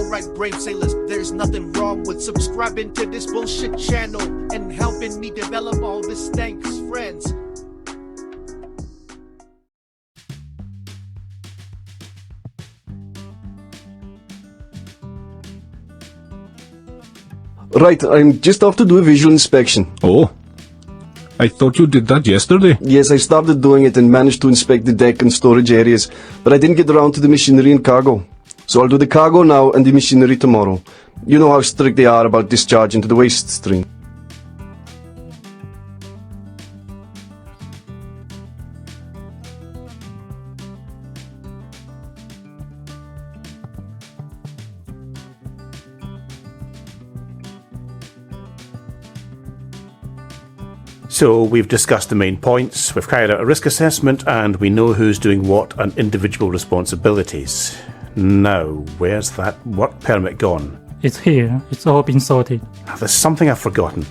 Alright, brave sailors, there's nothing wrong with subscribing to this bullshit channel and helping me develop all this. Thanks, friends. Right, I'm just off to do a visual inspection. Oh, I thought you did that yesterday. Yes, I started doing it and managed to inspect the deck and storage areas, but I didn't get around to the machinery and cargo. So I'll do the cargo now and the machinery tomorrow. You know how strict they are about discharge into the waste stream. So we've discussed the main points, we've carried out a risk assessment, and we know who's doing what and individual responsibilities. Now, where's that work permit gone? It's here. It's all been sorted. There's something I've forgotten.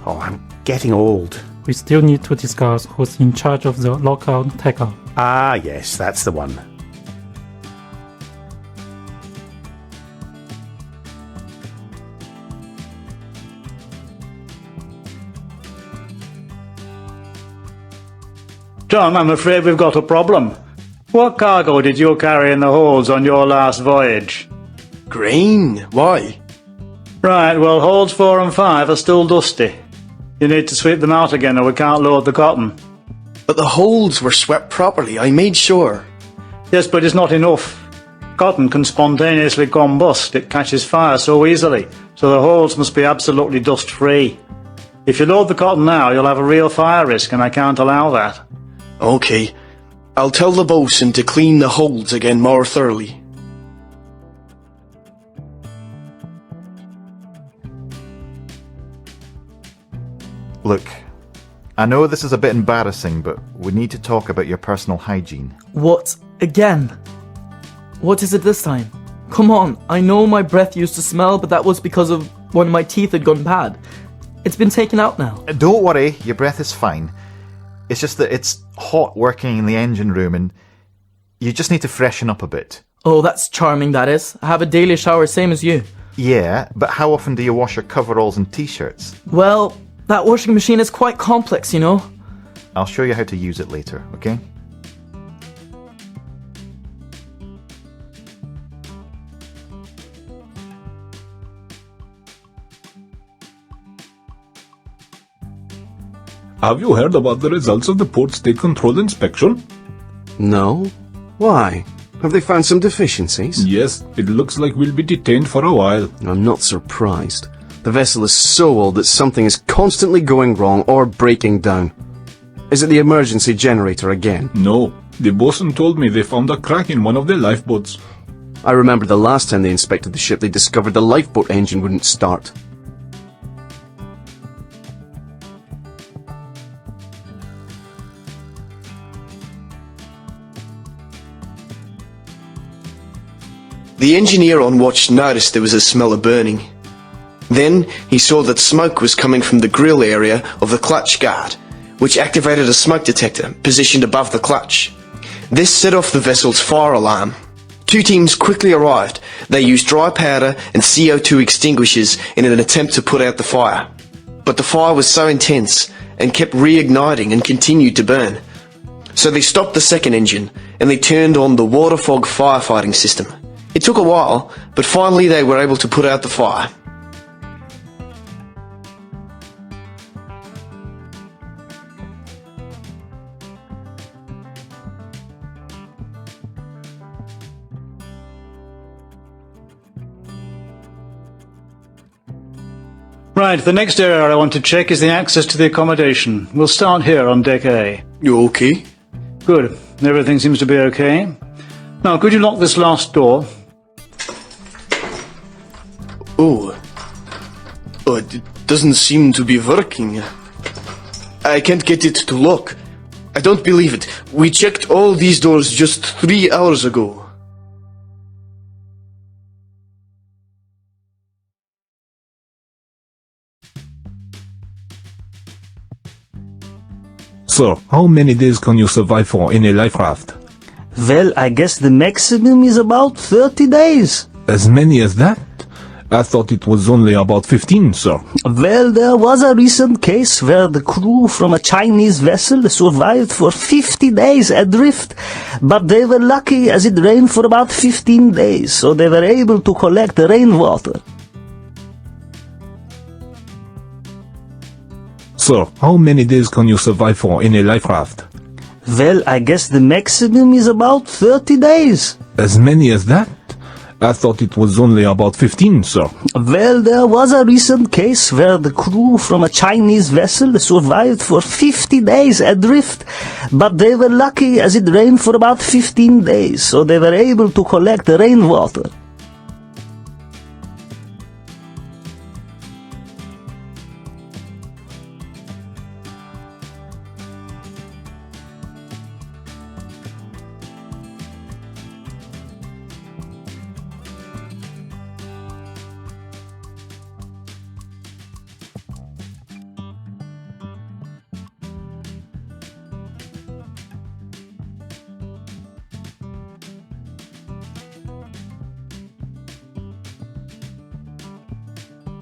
Oh, I'm getting old. We still need to discuss who's in charge of the lockout takeout. Ah, yes, that's the one. John, I'm afraid we've got a problem. What cargo did you carry in the holds on your last voyage? Grain? Why? Right, well, holds 4 and 5 are still dusty. You need to sweep them out again or we can't load the cotton. But the holds were swept properly, I made sure. Yes, but it's not enough. Cotton can spontaneously combust, it catches fire so easily, so the holds must be absolutely dust-free. If you load the cotton now, you'll have a real fire risk and I can't allow that. Okay, I'll tell the bosun to clean the holds again more thoroughly. Look, I know this is a bit embarrassing, but we need to talk about your personal hygiene. What? Again? What is it this time? Come on, I know my breath used to smell, but that was because of when my teeth had gone bad. It's been taken out now. Don't worry, your breath is fine. It's just that it's hot working in the engine room and you just need to freshen up a bit. Oh, that's charming, that is. I have a daily shower, same as you. Yeah, but how often do you wash your coveralls and t-shirts? Well, that washing machine is quite complex, you know. I'll show you how to use it later, okay? Have you heard about the results of the Port State Control inspection? No? Why? Have they found some deficiencies? Yes, it looks like we'll be detained for a while. I'm not surprised. The vessel is so old that something is constantly going wrong or breaking down. Is it the emergency generator again? No, the bosun told me they found a crack in one of the lifeboats. I remember the last time they inspected the ship, they discovered the lifeboat engine wouldn't start. The engineer on watch noticed there was a smell of burning. Then he saw that smoke was coming from the grill area of the clutch guard, which activated a smoke detector positioned above the clutch. This set off the vessel's fire alarm. 2 teams quickly arrived. They used dry powder and CO2 extinguishers in an attempt to put out the fire. But the fire was so intense and kept reigniting and continued to burn. So they stopped the second engine and they turned on the water fog firefighting system. It took a while, but finally they were able to put out the fire. Right, the next area I want to check is the access to the accommodation. We'll start here on deck A. You okay? Good. Everything seems to be okay. Now, could you lock this last door? Oh, it doesn't seem to be working. I can't get it to lock. I don't believe it. We checked all these doors just 3 hours ago. Sir, how many days can you survive for in a life raft? Well, I guess the maximum is about 30 days. As many as that? I thought it was only about 15, sir. Well, there was a recent case where the crew from a Chinese vessel survived for 50 days adrift, but they were lucky as it rained for about 15 days, so they were able to collect the rainwater. Sir, how many days can you survive for in a life raft? Well, I guess the maximum is about 30 days. As many as that? I thought it was only about 15, sir. Well, there was a recent case where the crew from a Chinese vessel survived for 50 days adrift, but they were lucky as it rained for about 15 days, so they were able to collect the rainwater.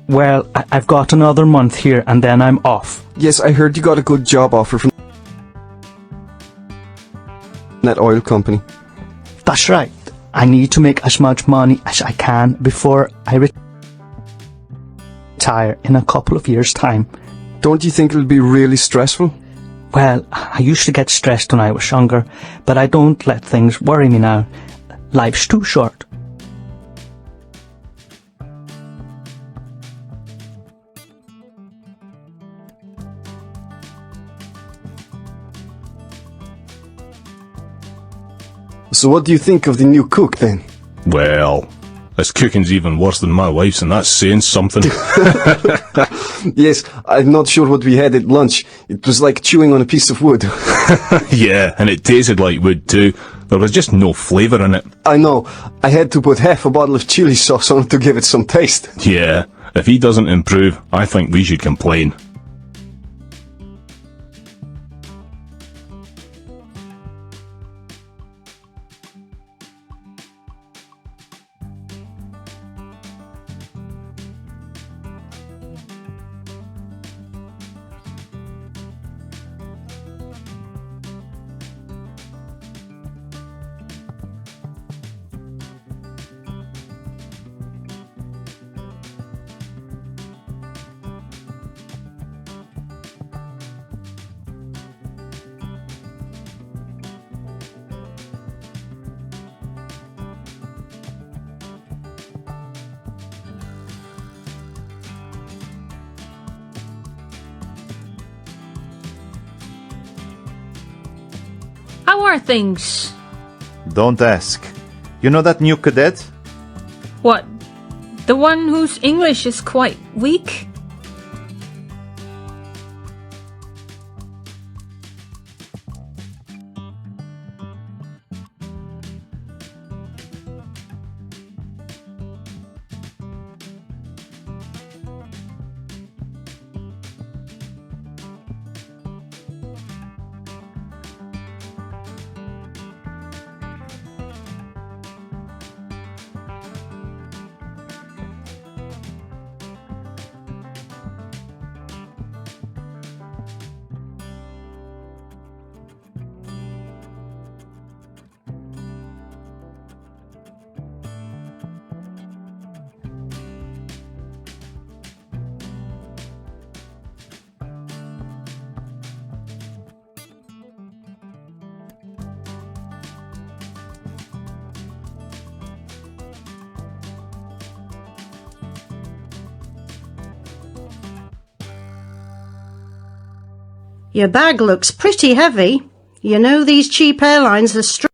Well, I've got another month here and then I'm off. Yes, I heard you got a good job offer from that oil company. That's right. I need to make as much money as I can before I retire in a couple of years' time. Don't you think it'll be really stressful? Well, I used to get stressed when I was younger, but I don't let things worry me now. Life's too short. So what do you think of the new cook then? Well, this cooking's even worse than my wife's, and that's saying something. Yes, I'm not sure what we had at lunch. It was like chewing on a piece of wood. Yeah, and it tasted like wood too. There was just no flavour in it. I know. I had to put half a bottle of chili sauce on it to give it some taste. Yeah, if he doesn't improve, I think we should complain. How are things? Don't ask. You know that new cadet? What? The one whose English is quite weak? Your bag looks pretty heavy. You know these cheap airlines are strict.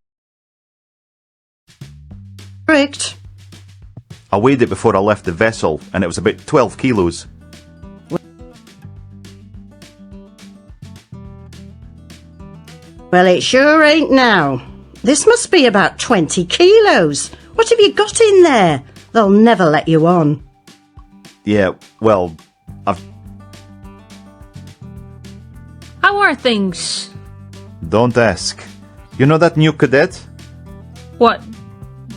I weighed it before I left the vessel, and it was about 12 kilos. Well, it sure ain't now. This must be about 20 kilos. What have you got in there? They'll never let you on. Yeah, well, How are things? Don't ask. You know that new cadet? What?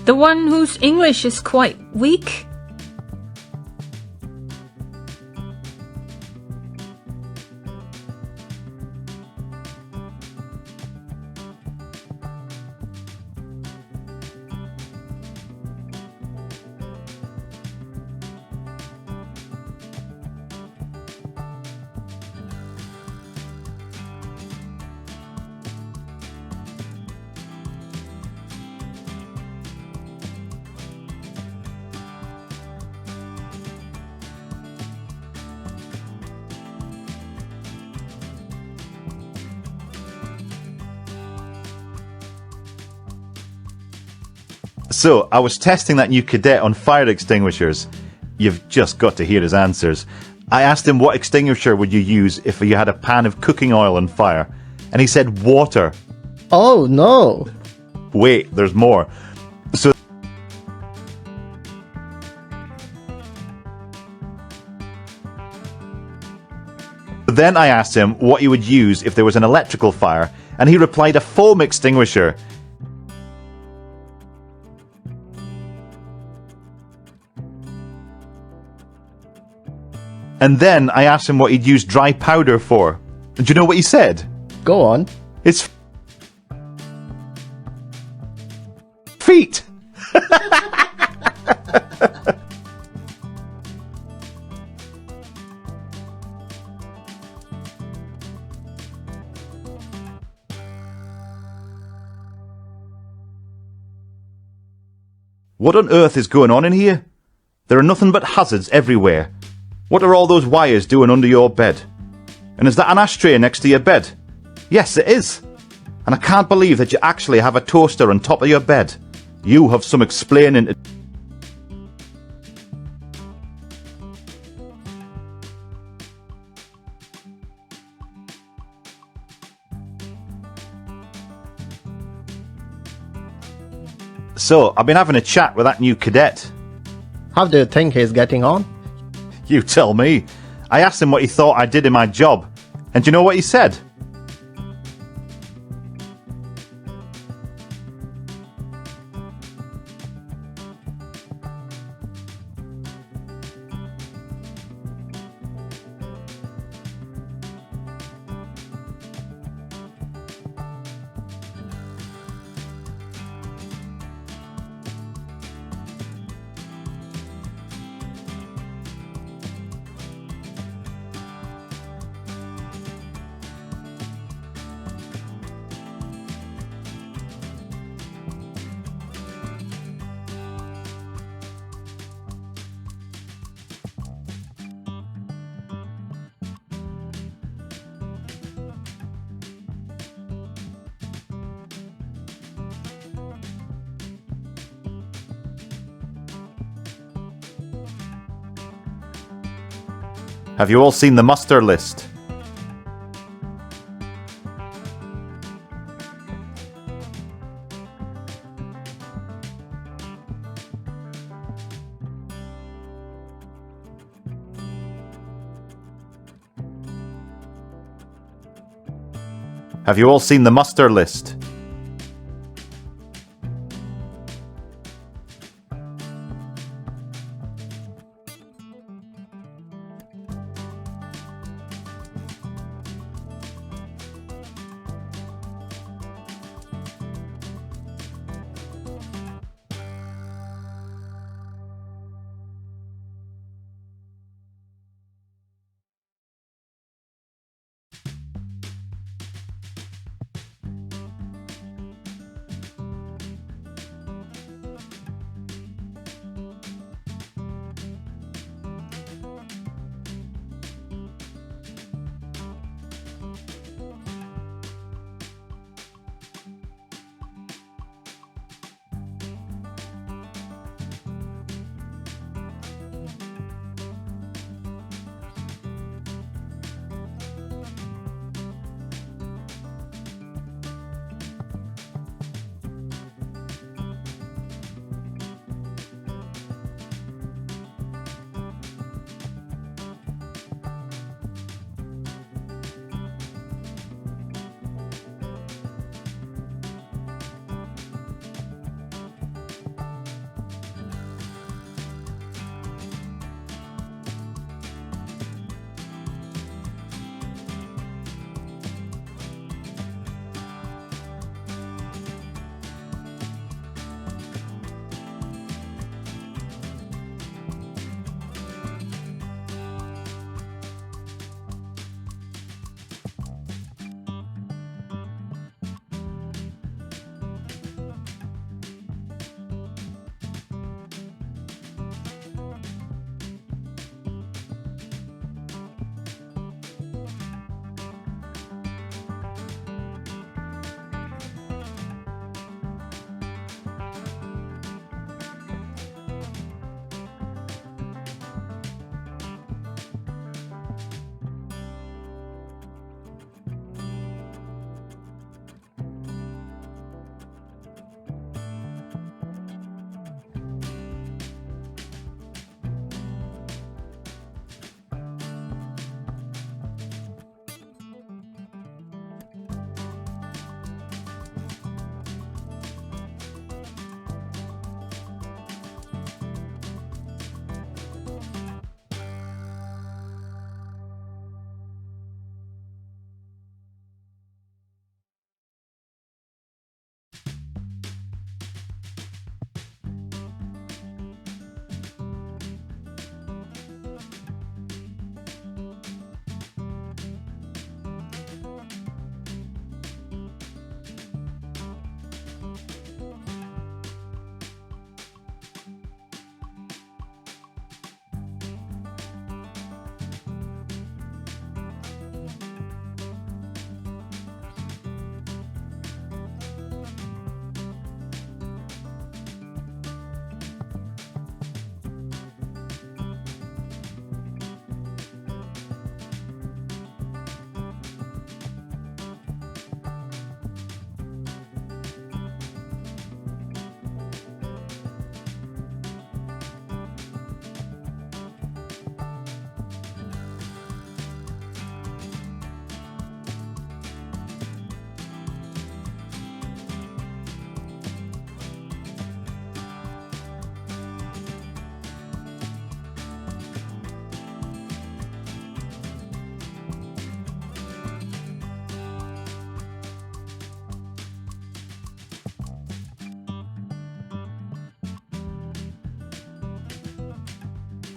The one whose English is quite weak? So, I was testing that new cadet on fire extinguishers. You've just got to hear his answers. I asked him what extinguisher would you use if you had a pan of cooking oil on fire, and he said water. Oh no! Wait, there's more. So then I asked him what he would use if there was an electrical fire, and he replied a foam extinguisher. And then I asked him what he'd use dry powder for. And do you know what he said? Go on. It's feet. What on earth is going on in here? There are nothing but hazards everywhere. What are all those wires doing under your bed? And is that an ashtray next to your bed? Yes, it is. And I can't believe that you actually have a toaster on top of your bed. You have some explaining to... So, I've been having a chat with that new cadet. How do you think he's getting on? You tell me. I asked him what he thought I did in my job. And do you know what he said? Have you all seen the muster list? Have you all seen the muster list?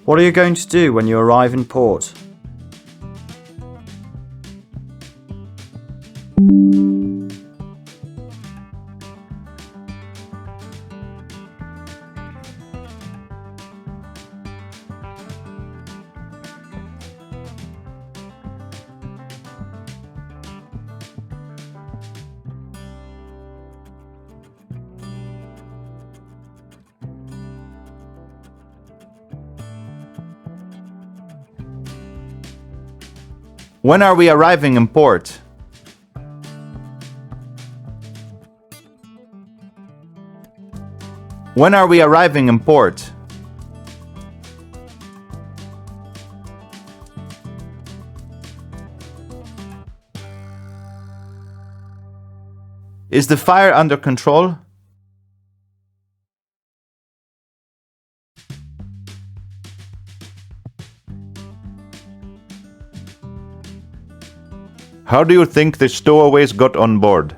What are you going to do when you arrive in port? When are we arriving in port? When are we arriving in port? Is the fire under control? How do you think the stowaways got on board?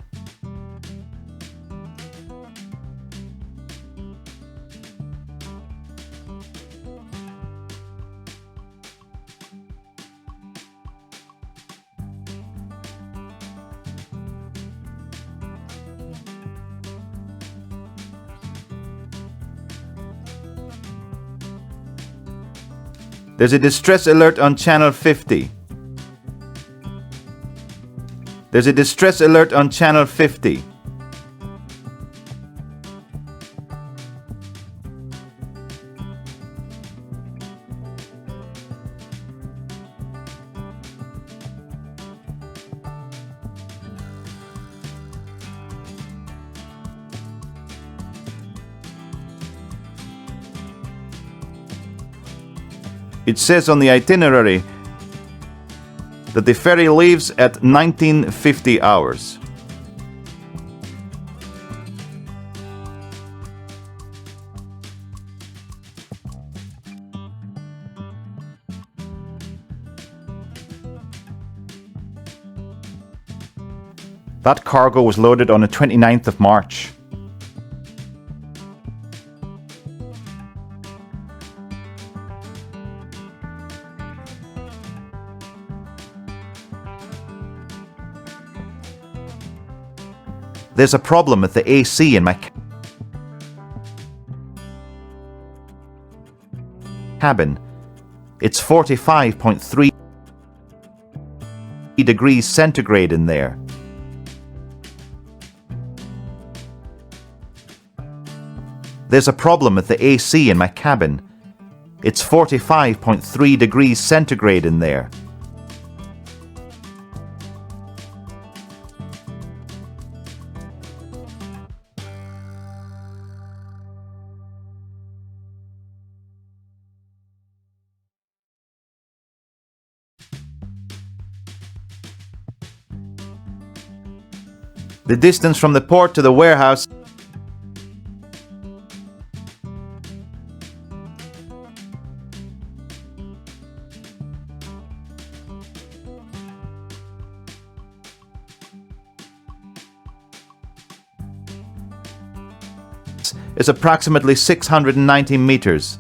There's a distress alert on channel 50. There's a distress alert on channel 50. It says on the itinerary that the ferry leaves at 1950 hours. That cargo was loaded on the 29th of March. There's a problem with the AC in my cabin. It's 45.3 degrees centigrade in there. There's a problem with the AC in my cabin. It's 45.3 degrees centigrade in there. The distance from the port to the warehouse is approximately 690 meters.